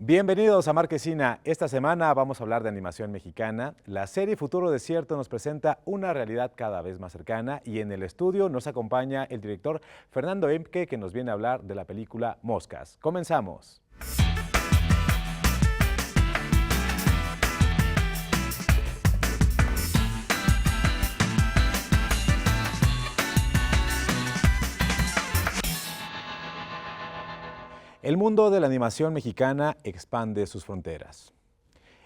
Bienvenidos a Marquesina. Esta semana vamos a hablar de animación mexicana. La serie Futuro Desierto nos presenta una realidad cada vez más cercana y en el estudio nos acompaña el director Fernando Emke, que nos viene a hablar de la película Moscas. Comenzamos. El mundo de la animación mexicana expande sus fronteras.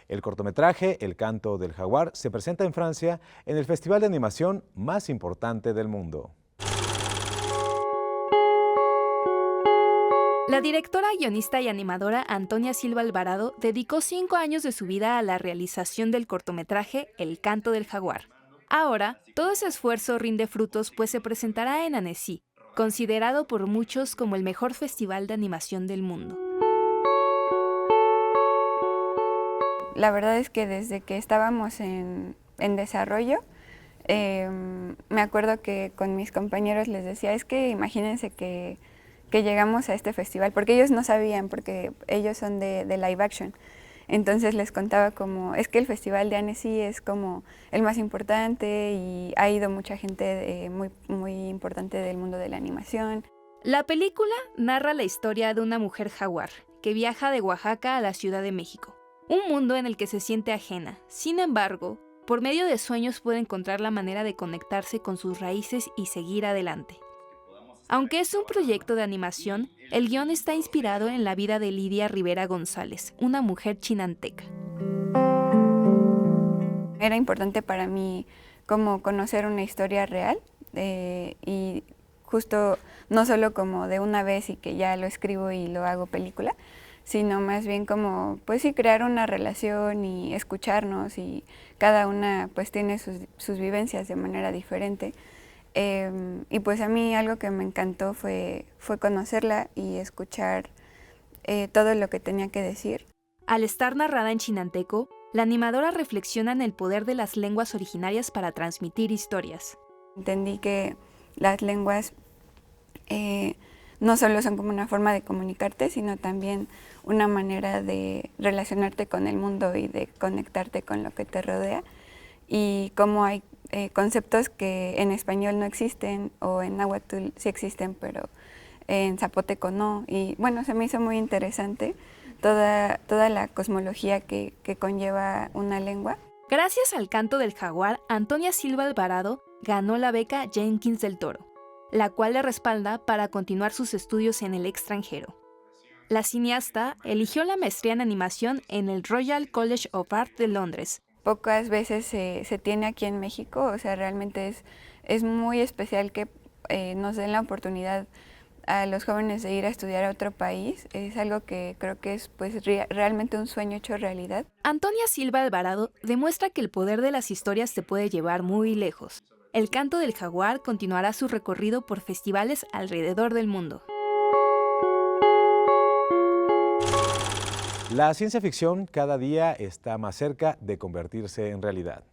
El cortometraje El canto del jaguar se presenta en Francia en el festival de animación más importante del mundo. La directora, guionista y animadora Antonia Silva Alvarado dedicó 5 años de su vida a la realización del cortometraje El canto del jaguar. Ahora, todo ese esfuerzo rinde frutos, pues se presentará en Annecy, considerado por muchos como el mejor festival de animación del mundo. La verdad es que desde que estábamos en desarrollo, me acuerdo que con mis compañeros les decía, es que imagínense que llegamos a este festival, porque ellos no sabían, porque ellos son de live action. Entonces les contaba como, es que el festival de Annecy es como el más importante y ha ido mucha gente muy importante del mundo de la animación. La película narra la historia de una mujer jaguar que viaja de Oaxaca a la Ciudad de México, un mundo en el que se siente ajena. Sin embargo, por medio de sueños puede encontrar la manera de conectarse con sus raíces y seguir adelante. Aunque es un proyecto de animación, el guión está inspirado en la vida de Lidia Rivera González, una mujer chinanteca. Era importante para mí como conocer una historia real y justo no solo como de una vez y que ya lo escribo y lo hago película, sino más bien como, pues sí, crear una relación y escucharnos, y cada una pues tiene sus vivencias de manera diferente. Y pues a mí algo que me encantó fue conocerla y escuchar todo lo que tenía que decir. Al estar narrada en chinanteco, la animadora reflexiona en el poder de las lenguas originarias para transmitir historias. Entendí que las lenguas no solo son como una forma de comunicarte, sino también una manera de relacionarte con el mundo y de conectarte con lo que te rodea, y cómo hay conceptos que en español no existen, o en náhuatl sí existen, pero en zapoteco no. Y bueno, se me hizo muy interesante toda la cosmología que conlleva una lengua. Gracias al canto del jaguar, Antonia Silva Alvarado ganó la beca Jenkins del Toro, la cual le respalda para continuar sus estudios en el extranjero. La cineasta eligió la maestría en animación en el Royal College of Art de Londres. Pocas veces se tiene aquí en México, o sea, realmente es muy especial que nos den la oportunidad a los jóvenes de ir a estudiar a otro país. Es algo que creo que es pues realmente un sueño hecho realidad. Antonia Silva Alvarado demuestra que el poder de las historias te puede llevar muy lejos. El canto del jaguar continuará su recorrido por festivales alrededor del mundo. La ciencia ficción cada día está más cerca de convertirse en realidad.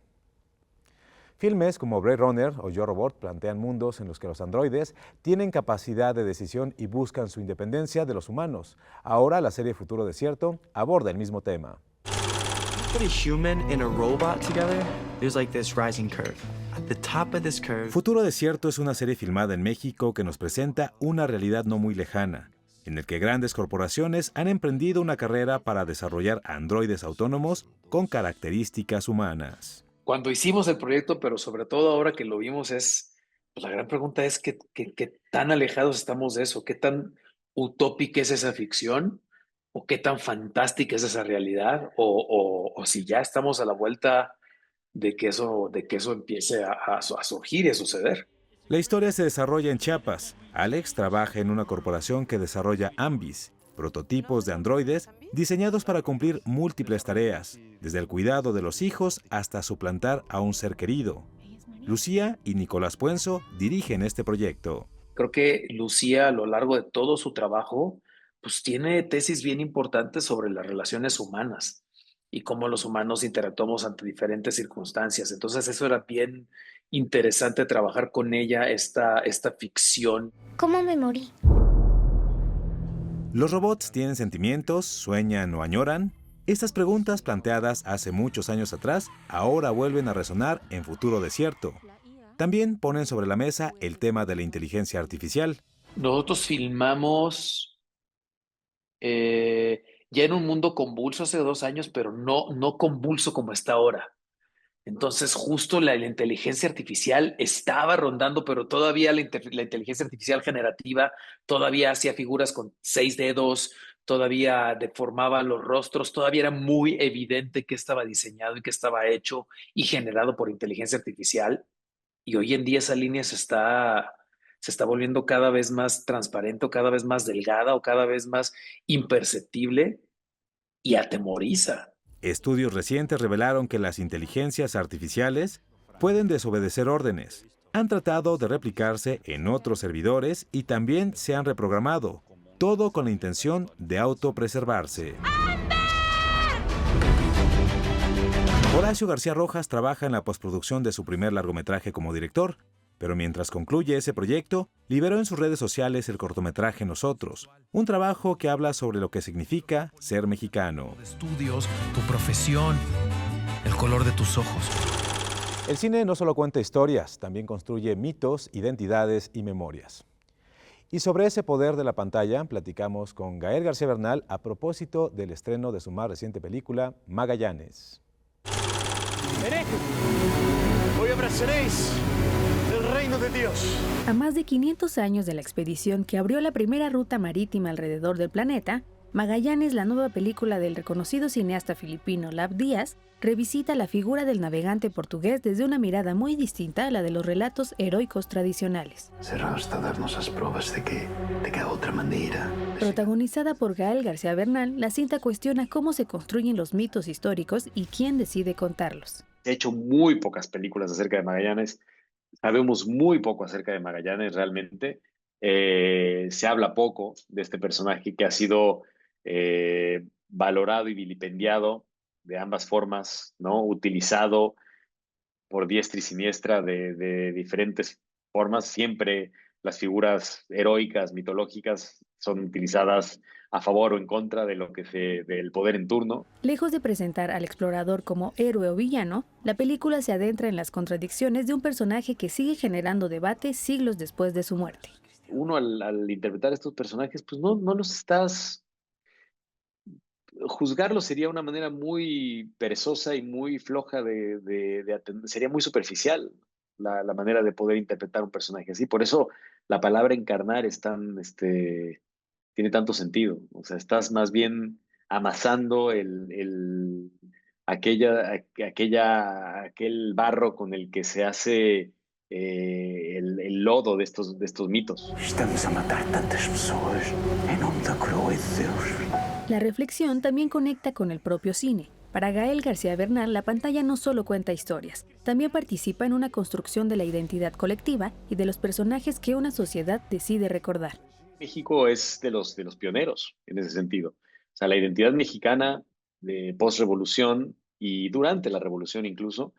Filmes como Blade Runner o Yo Robot plantean mundos en los que los androides tienen capacidad de decisión y buscan su independencia de los humanos. Ahora la serie Futuro Desierto aborda el mismo tema. Futuro Desierto es una serie filmada en México que nos presenta una realidad no muy lejana, en el que grandes corporaciones han emprendido una carrera para desarrollar androides autónomos con características humanas. Cuando hicimos el proyecto, pero sobre todo ahora que lo vimos, pues la gran pregunta es qué tan alejados estamos de eso, qué tan utópica es esa ficción, o qué tan fantástica es esa realidad, o si ya estamos a la vuelta de que eso empiece a surgir y a suceder. La historia se desarrolla en Chiapas. Alex trabaja en una corporación que desarrolla Ambis, prototipos de androides diseñados para cumplir múltiples tareas, desde el cuidado de los hijos hasta suplantar a un ser querido. Lucía y Nicolás Puenzo dirigen este proyecto. Creo que Lucía, a lo largo de todo su trabajo, pues tiene tesis bien importantes sobre las relaciones humanas y cómo los humanos interactuamos ante diferentes circunstancias. Entonces eso era bien interesante, trabajar con ella esta ficción. ¿Cómo me morí? ¿Los robots tienen sentimientos, sueñan o añoran? Estas preguntas planteadas hace muchos años atrás ahora vuelven a resonar en Futuro Desierto. También ponen sobre la mesa el tema de la inteligencia artificial. Nosotros filmamos ya en un mundo convulso hace 2 años, pero no convulso como está ahora. Entonces, justo la inteligencia artificial estaba rondando, pero todavía la inteligencia artificial generativa todavía hacía figuras con 6 dedos, todavía deformaba los rostros, todavía era muy evidente que estaba diseñado y que estaba hecho y generado por inteligencia artificial. Y hoy en día esa línea se está volviendo cada vez más transparente, o cada vez más delgada, o cada vez más imperceptible y atemoriza. Estudios recientes revelaron que las inteligencias artificiales pueden desobedecer órdenes. Han tratado de replicarse en otros servidores y también se han reprogramado, todo con la intención de autopreservarse. Horacio García Rojas trabaja en la postproducción de su primer largometraje como director, pero mientras concluye ese proyecto, liberó en sus redes sociales el cortometraje Nosotros, un trabajo que habla sobre lo que significa ser mexicano. Estudios, tu profesión, el color de tus ojos. El cine no solo cuenta historias, también construye mitos, identidades y memorias. Y sobre ese poder de la pantalla platicamos con Gael García Bernal a propósito del estreno de su más reciente película, Magallanes. Venid, hoy abrazaréis el reino de Dios. A más de 500 años de la expedición que abrió la primera ruta marítima alrededor del planeta, Magallanes, la nueva película del reconocido cineasta filipino Lab Díaz, revisita la figura del navegante portugués desde una mirada muy distinta a la de los relatos heroicos tradicionales. Será hasta darnos las pruebas de que otra manera. Protagonizada por Gael García Bernal, la cinta cuestiona cómo se construyen los mitos históricos y quién decide contarlos. Se ha hecho muy pocas películas acerca de Magallanes. Sabemos muy poco acerca de Magallanes realmente. Se habla poco de este personaje que ha sido valorado y vilipendiado de ambas formas, ¿no? Utilizado por diestra y siniestra de diferentes formas. Siempre las figuras heroicas, mitológicas, son utilizadas a favor o en contra de del poder en turno. Lejos de presentar al explorador como héroe o villano, la película se adentra en las contradicciones de un personaje que sigue generando debate siglos después de su muerte. Uno al interpretar estos personajes, pues no los estás... Juzgarlos sería una manera muy perezosa y muy floja de atender. Sería muy superficial la manera de poder interpretar un personaje así. Por eso la palabra encarnar es tiene tanto sentido. O sea, estás más bien amasando aquel barro con el que se hace el lodo de estos mitos. Estamos a matar tantas personas en nombre da coroa de Dios. La reflexión también conecta con el propio cine. Para Gael García Bernal, la pantalla no solo cuenta historias, también participa en una construcción de la identidad colectiva y de los personajes que una sociedad decide recordar. México es de los pioneros en ese sentido. O sea, la identidad mexicana de post-revolución y durante la revolución incluso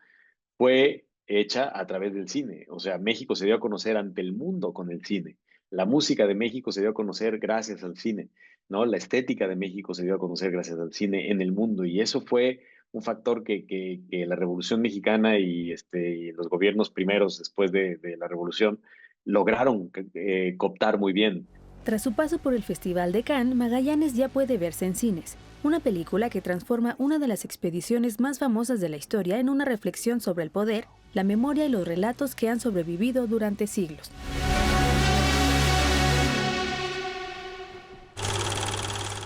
fue hecha a través del cine. O sea, México se dio a conocer ante el mundo con el cine. La música de México se dio a conocer gracias al cine, ¿no? La estética de México se dio a conocer gracias al cine en el mundo, y eso fue un factor que la Revolución Mexicana y los gobiernos primeros después de la Revolución lograron cooptar muy bien. Tras su paso por el Festival de Cannes, Magallanes ya puede verse en cines, una película que transforma una de las expediciones más famosas de la historia en una reflexión sobre el poder, la memoria y los relatos que han sobrevivido durante siglos.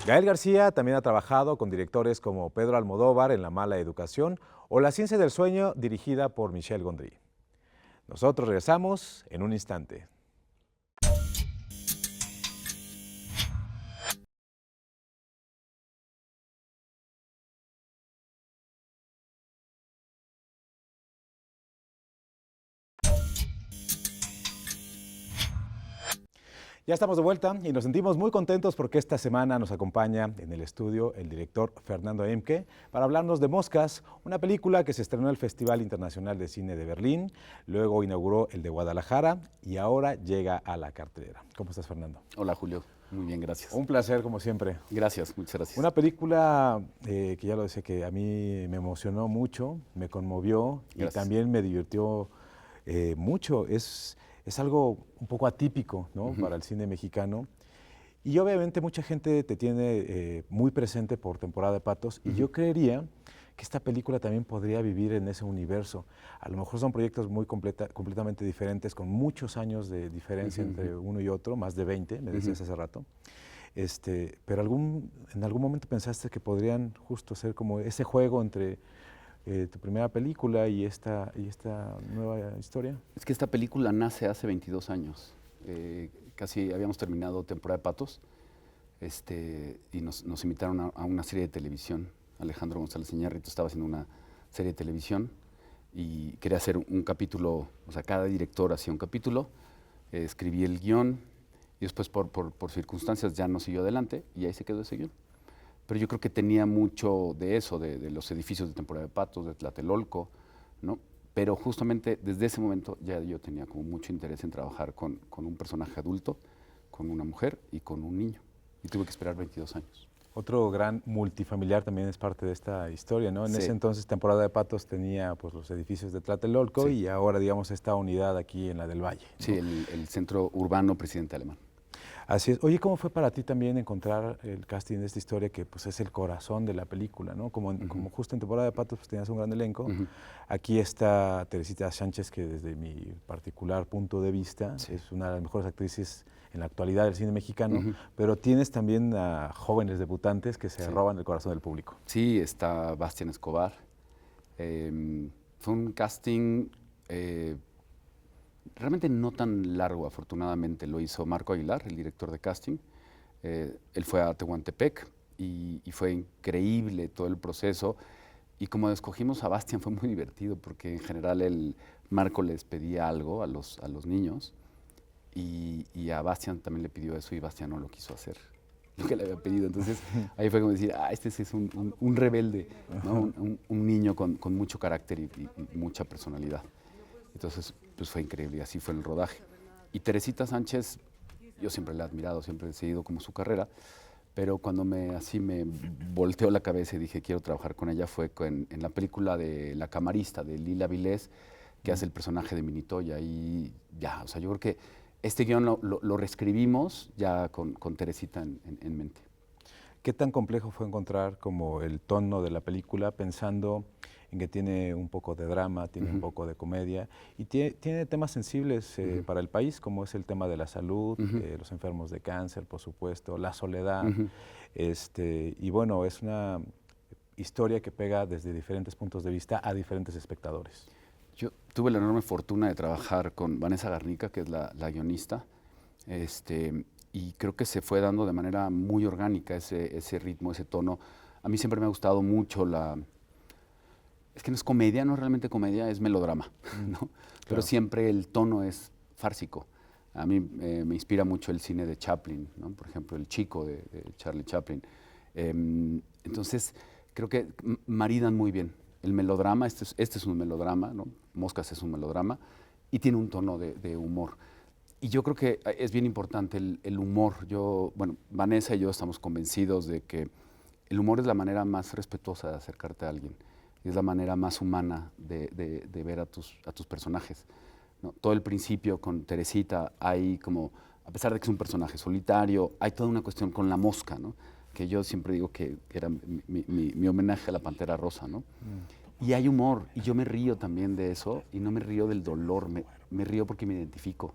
Gael García también ha trabajado con directores como Pedro Almodóvar en La mala educación o La ciencia del sueño, dirigida por Michel Gondry. Nosotros regresamos en un instante. Ya estamos de vuelta y nos sentimos muy contentos porque esta semana nos acompaña en el estudio el director Fernando Emke para hablarnos de Moscas, una película que se estrenó en el Festival Internacional de Cine de Berlín, luego inauguró el de Guadalajara y ahora llega a la cartelera. ¿Cómo estás, Fernando? Hola, Julio. Muy bien, gracias. Un placer, como siempre. Gracias, muchas gracias. Una película que ya lo decía, que a mí me emocionó mucho, me conmovió y también me divirtió mucho. Es algo un poco atípico, ¿no? Para el cine mexicano. Y obviamente mucha gente te tiene muy presente por Temporada de Patos y yo creería que esta película también podría vivir en ese universo. A lo mejor son proyectos muy completamente diferentes, con muchos años de diferencia entre uno y otro, más de 20, me decías hace rato. Pero en algún momento pensaste que podrían justo ser como ese juego entre tu primera película y esta nueva historia. Es que esta película nace hace 22 años. Casi habíamos terminado Temporada de Patos y nos invitaron a una serie de televisión. Alejandro González Iñárritu estaba haciendo una serie de televisión y quería hacer un capítulo, o sea, cada director hacía un capítulo, escribí el guión y después por circunstancias ya no siguió adelante y ahí se quedó ese guión. Pero yo creo que tenía mucho de eso, de los edificios de Temporada de Patos, de Tlatelolco, ¿no? Pero justamente desde ese momento ya yo tenía como mucho interés en trabajar con un personaje adulto, con una mujer y con un niño. Y tuve que esperar 22 años. Otro gran multifamiliar también es parte de esta historia, ¿no? En ese entonces Temporada de Patos tenía pues, los edificios de Tlatelolco y ahora, digamos, esta unidad aquí en la del Valle, ¿no? Sí, el centro urbano Presidente Alemán. Así es. Oye, ¿cómo fue para ti también encontrar el casting de esta historia que pues, es el corazón de la película, ¿no? Como justo en Temporada de Patos pues, tenías un gran elenco. Aquí está Teresita Sánchez, que desde mi particular punto de vista es una de las mejores actrices en la actualidad del cine mexicano, pero tienes también a jóvenes debutantes que se roban el corazón del público. Sí, está Bastián Escobar. Fue un casting realmente no tan largo, afortunadamente. Lo hizo Marco Aguilar, el director de casting. Él fue a Tehuantepec y fue increíble todo el proceso. Y como escogimos a Bastián fue muy divertido porque en general Marco les pedía algo a los niños y a Bastián también le pidió eso y Bastián no lo quiso hacer, lo que le había pedido. Entonces ahí fue como decir, este sí es un rebelde, ¿no? un niño con mucho carácter y mucha personalidad. Entonces pues fue increíble y así fue el rodaje. Y Teresita Sánchez, yo siempre la he admirado, siempre he seguido como su carrera, pero cuando me volteó la cabeza y dije quiero trabajar con ella fue en la película de La Camarista, de Lila Vilés, que hace el personaje de Minitoya. Y ya, o sea, yo creo que este guión lo reescribimos ya con Teresita en mente. ¿Qué tan complejo fue encontrar como el tono de la película pensando en que tiene un poco de drama, tiene un poco de comedia y tiene temas sensibles para el país, como es el tema de la salud, los enfermos de cáncer, por supuesto, la soledad, y bueno, es una historia que pega desde diferentes puntos de vista a diferentes espectadores. Yo tuve la enorme fortuna de trabajar con Vanessa Garnica, que es la guionista, y creo que se fue dando de manera muy orgánica ese ritmo, ese tono. A mí siempre me ha gustado mucho es que no es comedia, no es realmente comedia, es melodrama, ¿no? Claro. Pero siempre el tono es fársico. A mí me inspira mucho el cine de Chaplin, ¿no? Por ejemplo, El Chico de Charlie Chaplin. Entonces, creo que maridan muy bien. El melodrama, este es un melodrama, ¿no? Moscas es un melodrama y tiene un tono de humor. Y yo creo que es bien importante el humor. Vanessa y yo estamos convencidos de que el humor es la manera más respetuosa de acercarte a alguien. Es la manera más humana de ver a tus personajes, ¿no? Todo el principio con Teresita hay como, a pesar de que es un personaje solitario, hay toda una cuestión con la mosca, ¿no? Que yo siempre digo que era mi homenaje a la Pantera Rosa, ¿no? Y hay humor, y yo me río también de eso, y no me río del dolor, me río porque me identifico.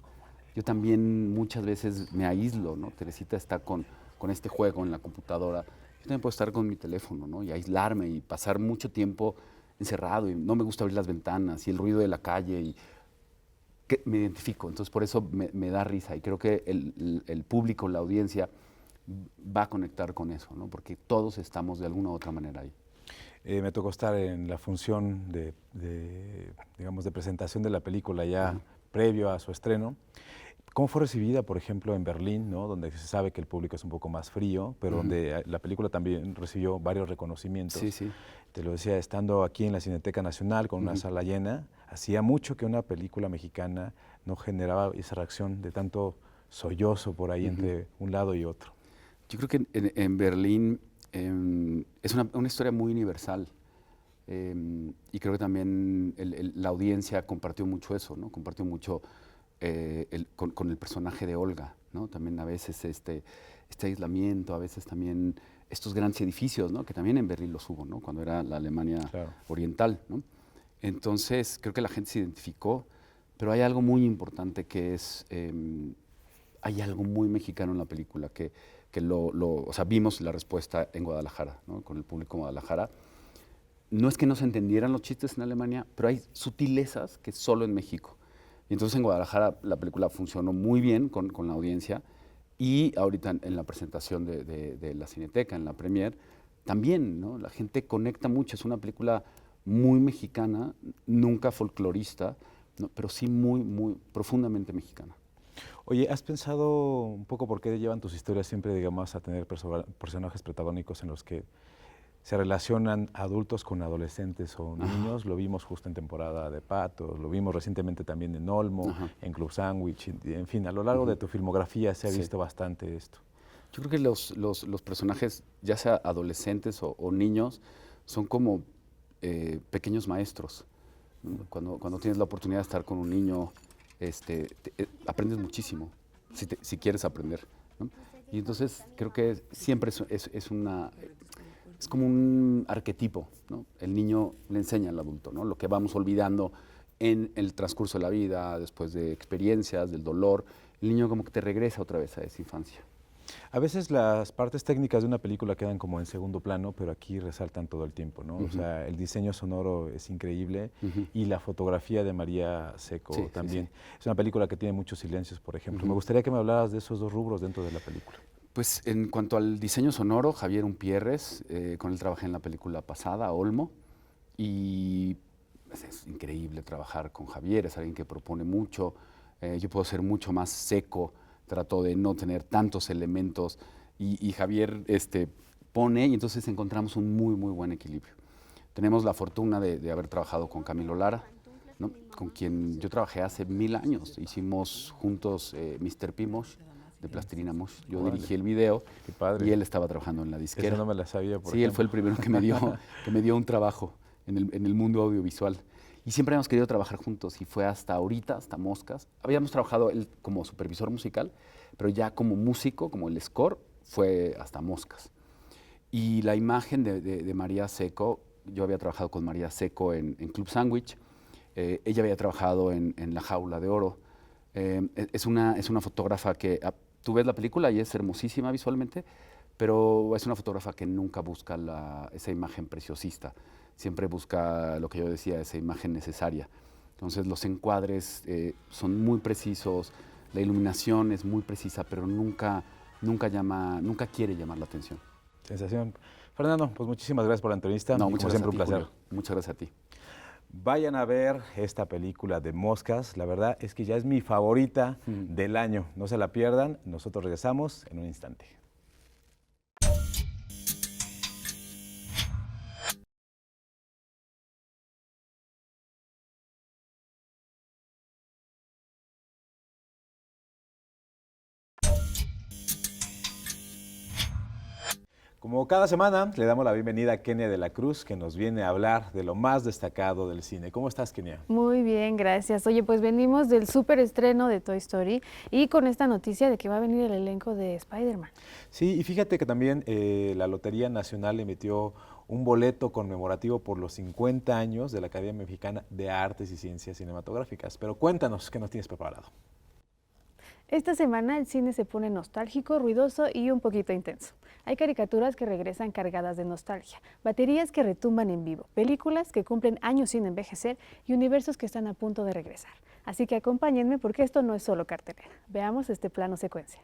Yo también muchas veces me aíslo, ¿no? Teresita está con este juego en la computadora. Yo también puedo estar con mi teléfono, ¿no? Y aislarme y pasar mucho tiempo encerrado y no me gusta abrir las ventanas y el ruido de la calle y que me identifico. Entonces por eso me da risa y creo que el público, la audiencia va a conectar con eso, ¿no? Porque todos estamos de alguna u otra manera ahí. Me tocó estar en la función de presentación de la película ya previo a su estreno. ¿Cómo fue recibida, por ejemplo, en Berlín, ¿no? Donde se sabe que el público es un poco más frío, pero donde la película también recibió varios reconocimientos? Sí, sí. Te lo decía, estando aquí en la Cineteca Nacional con una sala llena, hacía mucho que una película mexicana no generaba esa reacción de tanto sollozo por ahí entre un lado y otro. Yo creo que en Berlín es una historia muy universal. Y creo que también la audiencia compartió mucho eso, ¿no? Compartió mucho con el personaje de Olga, ¿no? También a veces este aislamiento, a veces también estos grandes edificios, ¿no? Que también en Berlín los hubo, ¿no? Cuando era la Alemania oriental, ¿no? Entonces creo que la gente se identificó, pero hay algo muy importante que es, hay algo muy mexicano en la película, que o sea, vimos la respuesta en Guadalajara, ¿no? Con el público en Guadalajara. No es que no se entendieran los chistes en Alemania, pero hay sutilezas que solo en México. Y entonces en Guadalajara la película funcionó muy bien con la audiencia, y ahorita en la presentación de la Cineteca, en la premier, también, ¿no? La gente conecta mucho. Es una película muy mexicana, nunca folclorista, ¿no? Pero sí muy, muy profundamente mexicana. Oye, ¿has pensado un poco por qué llevan tus historias siempre, digamos, a tener personajes protagónicos en los que se relacionan adultos con adolescentes o niños? Lo vimos justo en temporada de Patos, lo vimos recientemente también en Olmo, en Club Sándwich, en fin, a lo largo de tu filmografía se ha visto bastante esto. Yo creo que los personajes, ya sea adolescentes o niños, son como pequeños maestros. Cuando tienes la oportunidad de estar con un niño, aprendes muchísimo, si quieres aprender, ¿no? Y entonces creo que siempre es como un arquetipo, ¿no? El niño le enseña al adulto, ¿no? Lo que vamos olvidando en el transcurso de la vida, después de experiencias, del dolor, el niño como que te regresa otra vez a esa infancia. A veces las partes técnicas de una película quedan como en segundo plano, pero aquí resaltan todo el tiempo, ¿no? O sea, el diseño sonoro es increíble y la fotografía de María Seco también. Es una película que tiene muchos silencios, por ejemplo. Me gustaría que me hablaras de esos dos rubros dentro de la película. Pues en cuanto al diseño sonoro, Javier Umpierres, con él trabajé en la película pasada, Olmo, y es increíble trabajar con Javier, es alguien que propone mucho. Yo puedo ser mucho más seco, trato de no tener tantos elementos, y Javier pone, y entonces encontramos un muy, muy buen equilibrio. Tenemos la fortuna de haber trabajado con Camilo Lara, ¿no? Con quien yo trabajé hace 1000 años. Hicimos juntos Mr. P-Mosh, de Plastilina Mosh. Yo dirigí el video y él estaba trabajando en la disquera. Eso no me la sabía, por Sí, él fue el primero que me dio un trabajo en el mundo audiovisual. Y siempre hemos querido trabajar juntos, y fue hasta ahorita, hasta Moscas. Habíamos trabajado él como supervisor musical, pero ya como músico, como el score, fue hasta Moscas. Y la imagen de María Seco, yo había trabajado con María Seco en Club Sándwich, ella había trabajado en La Jaula de Oro. Es una fotógrafa que, tú ves la película y es hermosísima visualmente, pero es una fotógrafa que nunca busca esa imagen preciosista. Siempre busca lo que yo decía, esa imagen necesaria. Entonces los encuadres son muy precisos, la iluminación es muy precisa, pero nunca quiere llamar la atención. Sensación. Fernando, pues muchísimas gracias por la entrevista. No, muchas gracias, siempre un placer. Julio. Muchas gracias a ti. Vayan a ver esta película de Moscas. La verdad es que ya es mi favorita del año. No se la pierdan. Nosotros regresamos en un instante. Como cada semana, le damos la bienvenida a Kenia de la Cruz, que nos viene a hablar de lo más destacado del cine. ¿Cómo estás, Kenia? Muy bien, gracias. Oye, pues venimos del súper estreno de Toy Story y con esta noticia de que va a venir el elenco de Spider-Man. Sí, y fíjate que también la Lotería Nacional emitió un boleto conmemorativo por los 50 años de la Academia Mexicana de Artes y Ciencias Cinematográficas. Pero cuéntanos, ¿qué nos tienes preparado? Esta semana el cine se pone nostálgico, ruidoso y un poquito intenso. Hay caricaturas que regresan cargadas de nostalgia, baterías que retumban en vivo, películas que cumplen años sin envejecer y universos que están a punto de regresar. Así que acompáñenme porque esto no es solo cartelera. Veamos este plano secuencia.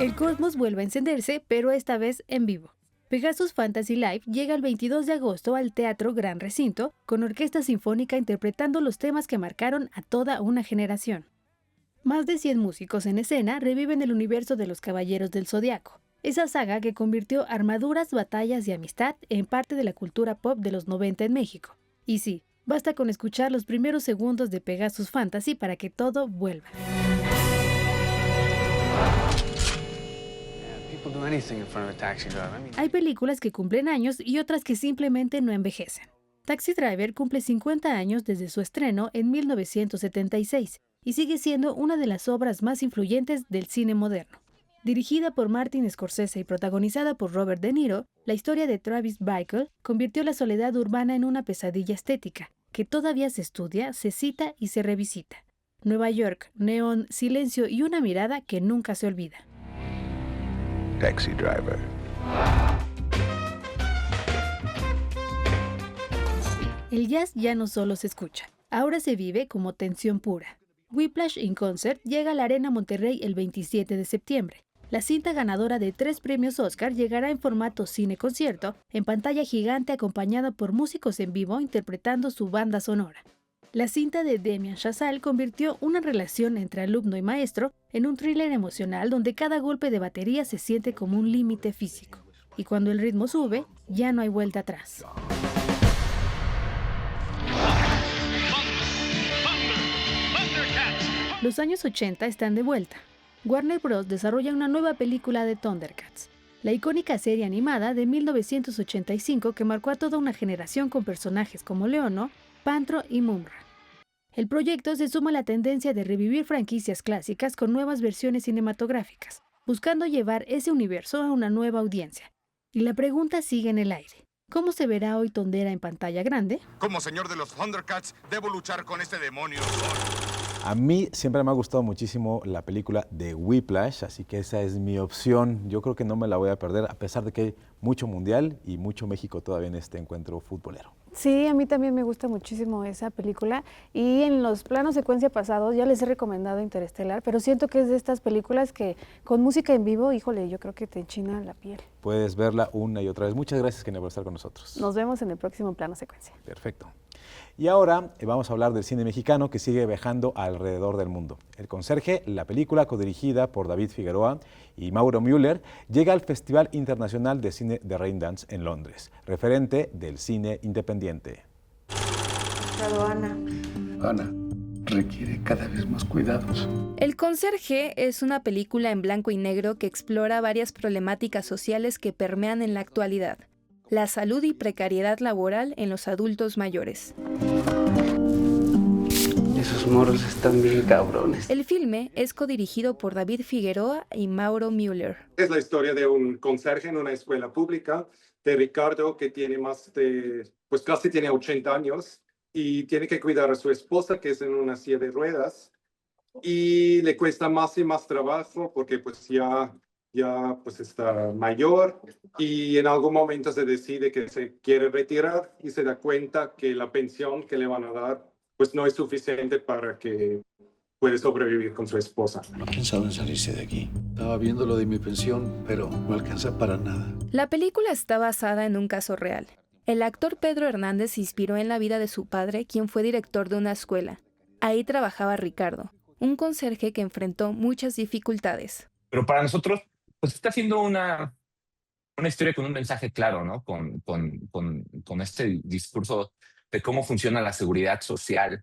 El cosmos vuelve a encenderse, pero esta vez en vivo. Pegasus Fantasy Live llega el 22 de agosto al Teatro Gran Recinto, con orquesta sinfónica interpretando los temas que marcaron a toda una generación. Más de 100 músicos en escena reviven el universo de los Caballeros del Zodiaco, esa saga que convirtió armaduras, batallas y amistad en parte de la cultura pop de los 90 en México. Y sí, Basta con escuchar los primeros segundos de Pegasus Fantasy para que todo vuelva. Hay películas que cumplen años y otras que simplemente no envejecen. Taxi Driver cumple 50 años desde su estreno en 1976 y sigue siendo una de las obras más influyentes del cine moderno. Dirigida por Martin Scorsese y protagonizada por Robert De Niro, la historia de Travis Bickle convirtió la soledad urbana en una pesadilla estética, que todavía se estudia, se cita y se revisita. Nueva York, neón, silencio y una mirada que nunca se olvida. Taxi Driver. El jazz ya no solo se escucha, ahora se vive como tensión pura. Whiplash in Concert llega a la Arena Monterrey el 27 de septiembre. La cinta ganadora de 3 premios Oscar llegará en formato cine-concierto, en pantalla gigante acompañada por músicos en vivo interpretando su banda sonora. La cinta de Damien Chazelle convirtió una relación entre alumno y maestro en un thriller emocional donde cada golpe de batería se siente como un límite físico. Y cuando el ritmo sube, ya no hay vuelta atrás. Los años 80 están de vuelta. Warner Bros. Desarrolla una nueva película de Thundercats, la icónica serie animada de 1985 que marcó a toda una generación con personajes como Leono, Pantro y Mumra. El proyecto se suma a la tendencia de revivir franquicias clásicas con nuevas versiones cinematográficas, buscando llevar ese universo a una nueva audiencia. Y la pregunta sigue en el aire. ¿Cómo se verá hoy Tondera en pantalla grande? Como señor de los Thundercats, debo luchar con este demonio. A mí siempre me ha gustado muchísimo la película de Whiplash, así que esa es mi opción. Yo creo que no me la voy a perder, a pesar de que hay mucho mundial y mucho México todavía en este encuentro futbolero. Sí, a mí también me gusta muchísimo esa película y en los planos secuencia pasados ya les he recomendado Interestelar, pero siento que es de estas películas que con música en vivo, híjole, yo creo que te enchina la piel. Puedes verla una y otra vez. Muchas gracias, Kenia, por estar con nosotros. Nos vemos en el próximo plano secuencia. Perfecto. Y ahora vamos a hablar del cine mexicano que sigue viajando alrededor del mundo. El Conserje, la película codirigida por David Figueroa y Mauro Müller, llega al Festival Internacional de Cine de Raindance en Londres, referente del cine independiente. Ana requiere cada vez más cuidados. El Conserje es una película en blanco y negro que explora varias problemáticas sociales que permean en la actualidad. La salud y precariedad laboral en los adultos mayores. Esos moros están bien cabrones. El filme es codirigido por David Figueroa y Mauro Müller. Es la historia de un conserje en una escuela pública, de Ricardo, que tiene pues casi tiene 80 años y tiene que cuidar a su esposa, que es en una silla de ruedas, y le cuesta más y más trabajo porque pues ya pues está mayor y en algún momento se decide que se quiere retirar y se da cuenta que la pensión que le van a dar pues no es suficiente para que pueda sobrevivir con su esposa. No pensaba en salirse de aquí. Estaba viendo lo de mi pensión, pero no alcanza para nada. La película está basada en un caso real. El actor Pedro Hernández se inspiró en la vida de su padre, quien fue director de una escuela. Ahí trabajaba Ricardo, un conserje que enfrentó muchas dificultades. Pero para nosotros pues está siendo una historia con un mensaje claro, ¿no? Con este discurso de cómo funciona la seguridad social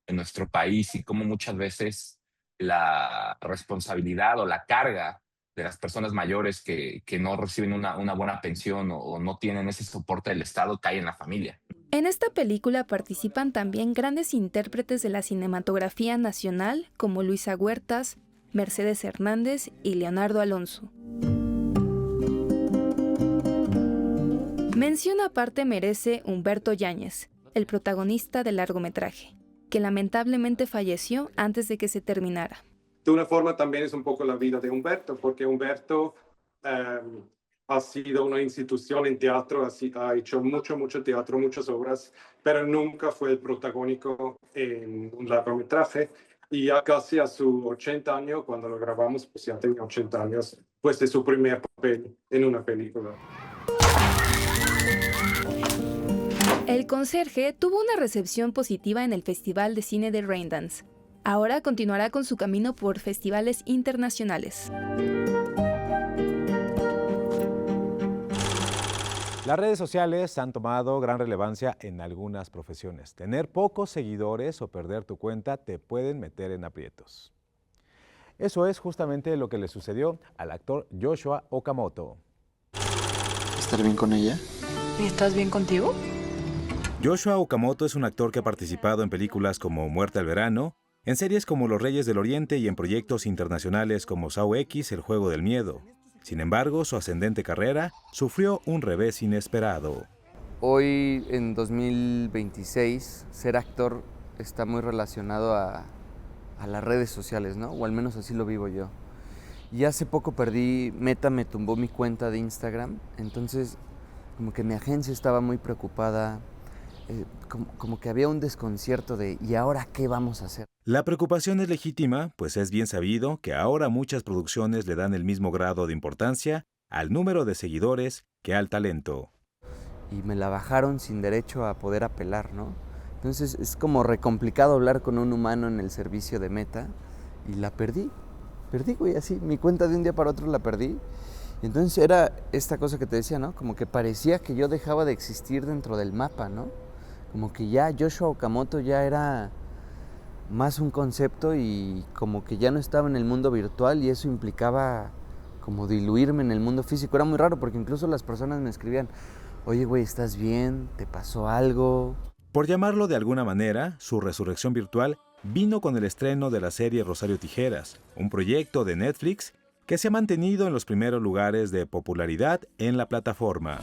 en nuestro país y cómo muchas veces la responsabilidad o la carga de las personas mayores que no reciben una buena pensión o no tienen ese soporte del Estado cae en la familia. En esta película participan también grandes intérpretes de la cinematografía nacional como Luisa Huertas, Mercedes Hernández y Leonardo Alonso. Mención aparte merece Humberto Yáñez, el protagonista del largometraje, que lamentablemente falleció antes de que se terminara. De una forma también es un poco la vida de Humberto, porque Humberto ha sido una institución en teatro, ha hecho mucho teatro, muchas obras, pero nunca fue el protagónico en un largometraje. Y ya casi a sus 80 años, cuando lo grabamos, pues ya tenía 80 años, pues de su primer papel en una película. El Conserje tuvo una recepción positiva en el Festival de Cine de Raindance. Ahora continuará con su camino por festivales internacionales. Las redes sociales han tomado gran relevancia en algunas profesiones. Tener pocos seguidores o perder tu cuenta te pueden meter en aprietos. Eso es justamente lo que le sucedió al actor Joshua Okamoto. ¿Estar bien con ella? ¿Y estás bien contigo? Joshua Okamoto es un actor que ha participado en películas como Muerte al Verano, en series como Los Reyes del Oriente y en proyectos internacionales como Saw X, El Juego del Miedo. Sin embargo, su ascendente carrera sufrió un revés inesperado. Hoy, en 2026, ser actor está muy relacionado a las redes sociales, ¿no? O al menos así lo vivo yo. Y hace poco Meta me tumbó mi cuenta de Instagram, entonces como que mi agencia estaba muy preocupada, como que había un desconcierto de ¿y ahora qué vamos a hacer? La preocupación es legítima, pues es bien sabido que ahora muchas producciones le dan el mismo grado de importancia al número de seguidores que al talento. Y me la bajaron sin derecho a poder apelar, ¿no? Entonces es como recomplicado hablar con un humano en el servicio de Meta y la perdí, güey, así, mi cuenta de un día para otro la perdí. Y entonces era esta cosa que te decía, ¿no? Como que parecía que yo dejaba de existir dentro del mapa, ¿no? Como que ya Joshua Okamoto ya era más un concepto y como que ya no estaba en el mundo virtual y eso implicaba como diluirme en el mundo físico. Era muy raro porque incluso las personas me escribían, oye, güey, ¿estás bien? ¿Te pasó algo? Por llamarlo de alguna manera, su resurrección virtual vino con el estreno de la serie Rosario Tijeras, un proyecto de Netflix que se ha mantenido en los primeros lugares de popularidad en la plataforma.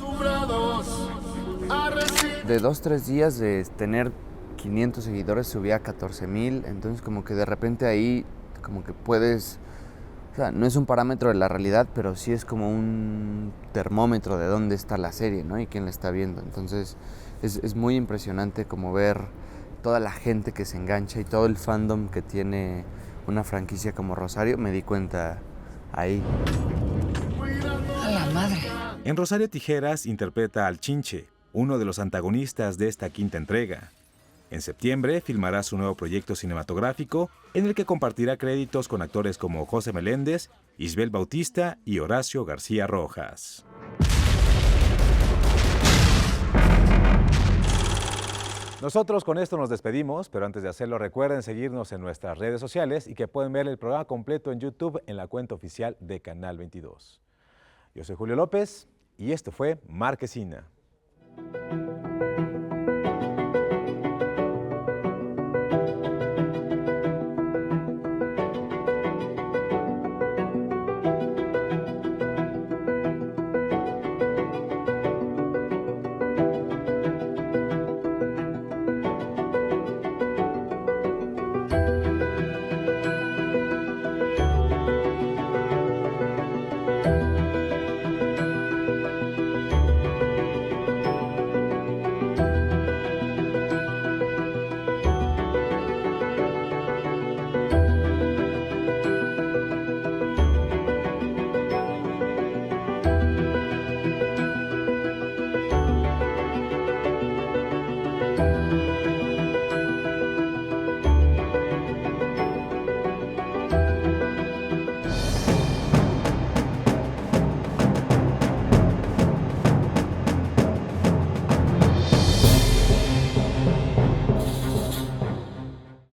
De 2-3 días de tener 500 seguidores subí a 14,000, entonces como que de repente ahí como que puedes, o sea, no es un parámetro de la realidad, pero sí es como un termómetro de dónde está la serie, ¿no? Y quién la está viendo. Entonces es muy impresionante como ver toda la gente que se engancha y todo el fandom que tiene una franquicia como Rosario, me di cuenta ahí. ¡A la madre! En Rosario Tijeras interpreta al Chinche, uno de los antagonistas de esta quinta entrega. En septiembre filmará su nuevo proyecto cinematográfico, en el que compartirá créditos con actores como José Meléndez, Isbel Bautista y Horacio García Rojas. Nosotros con esto nos despedimos, pero antes de hacerlo recuerden seguirnos en nuestras redes sociales y que pueden ver el programa completo en YouTube en la cuenta oficial de Canal 22. Yo soy Julio López y esto fue Marquesina.